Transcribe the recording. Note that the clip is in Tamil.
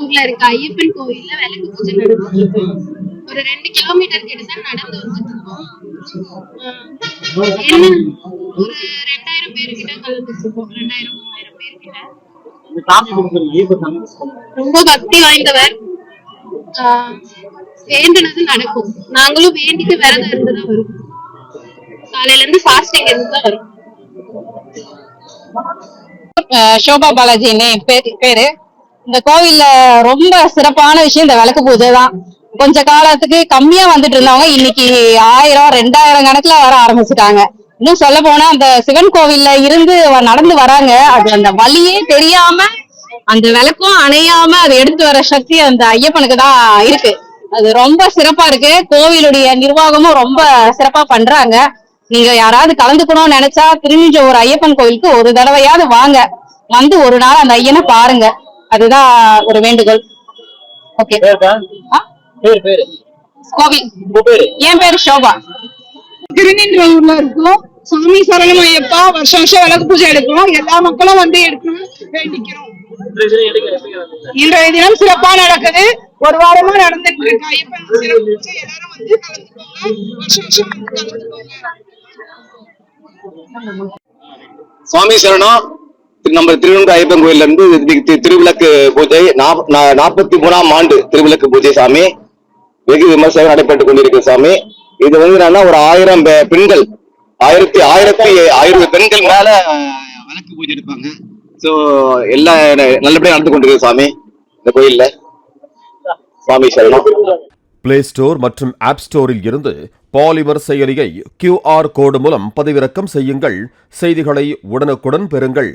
ஊர்ல இருக்க ஐயப்பன் கோவில்ல விளக்கு பூஜை நடந்துட்டு இருக்கு. ஒரு 2 கிலோமீட்டர் கிட்ட தான் நடந்து வந்துட்டு இருக்கோம். என்ன ஒரு 2000 பேர் கிட்ட கலந்துட்டு இருக்கோம். 2000 3000 பேர் கிட்ட. ரொம்ப பக்தி வாய்ந்தவர். வேண்டுனது நடக்கும். நாங்களும் வேண்டிட்டு விரதம் இருந்துதான் வரும். காலையில இருந்து ஃபாஸ்டிங் இருந்துதான் வரும். ஷோபா பாலாஜி பேரு. இந்த கோவில்ல ரொம்ப சிறப்பான விஷயம் இந்த விளக்கு பூஜை தான். கொஞ்ச காலத்துக்கு கம்மியா வந்துட்டு இருந்தவங்க இன்னைக்கு 1000 2000 கணக்குல வர ஆரம்பிச்சுட்டாங்க. இன்னும் சொல்ல போனா அந்த சிவன் கோவில்ல இருந்து நடந்து வராங்க. அது அந்த வழியே தெரியாம அந்த விளக்கும் அணையாம அதை எடுத்து வர சக்தி அந்த ஐயப்பனுக்கு தான் இருக்கு. அது ரொம்ப சிறப்பா இருக்கு. கோவிலுடைய நிர்வாகமும் ரொம்ப சிறப்பா பண்றாங்க. நீங்க யாராவது கலந்துக்கணும்னு நினைச்சா திருநின்றவூர் ஐயப்பன் கோவிலுக்கு ஒரு தடவையாவது வாங்க. வந்து ஒரு நாள் அந்த ஐயனை பாருங்க. அதுதான் ஒரு வேண்டுகோள். ஓகே. கோவில் என் பேரு ஷோபா. திருநின்றவூர்ல இருக்கும். சாமி சரணம் ஐயப்பா. வருஷம் வருஷம் விளக்கு பூஜை எடுக்கிறோம். எல்லா மக்களும் வந்து எடுக்கணும் வேண்டிக்கிறோம். இன்றைய தினம் சிறப்பா நடக்குது. ஒரு வாரமா நடந்துட்டு இருக்கு ஐயப்பன் சிறப்பு பூஜை. எல்லாரும் வந்து கலந்துக்கோங்க. வருஷம் வருஷம் வந்து கலந்துக்கோங்க. சுவாமி சரணம். நம்ம திருவண்ணூர் ஐயப்பன் கோயில்ல இருந்து திருவிளக்கு பூஜை 43ஆம் ஆண்டு திருவிளக்கு பூஜை சாமி வெகு விமர்சனம் நடைபெற்றுக் கொண்டிருக்கு சாமி. இது வந்து என்னன்னா ஒரு 1000 பெண்கள் 1000 பெண்கள் மேல விளக்கு பூஜை எடுப்பாங்க. சோ எல்லாம் நல்லபடியா நடந்து கொண்டிருக்கு சாமி இந்த கோயில்ல. சுவாமி சரணம். பிளே ஸ்டோர் மற்றும் ஆப் ஸ்டோரில் இருந்து பாலிமர் செயலியை QR கோடு மூலம் பதிவிறக்கம் செய்யுங்கள். செய்திகளை உடனுக்குடன் பெறுங்கள்.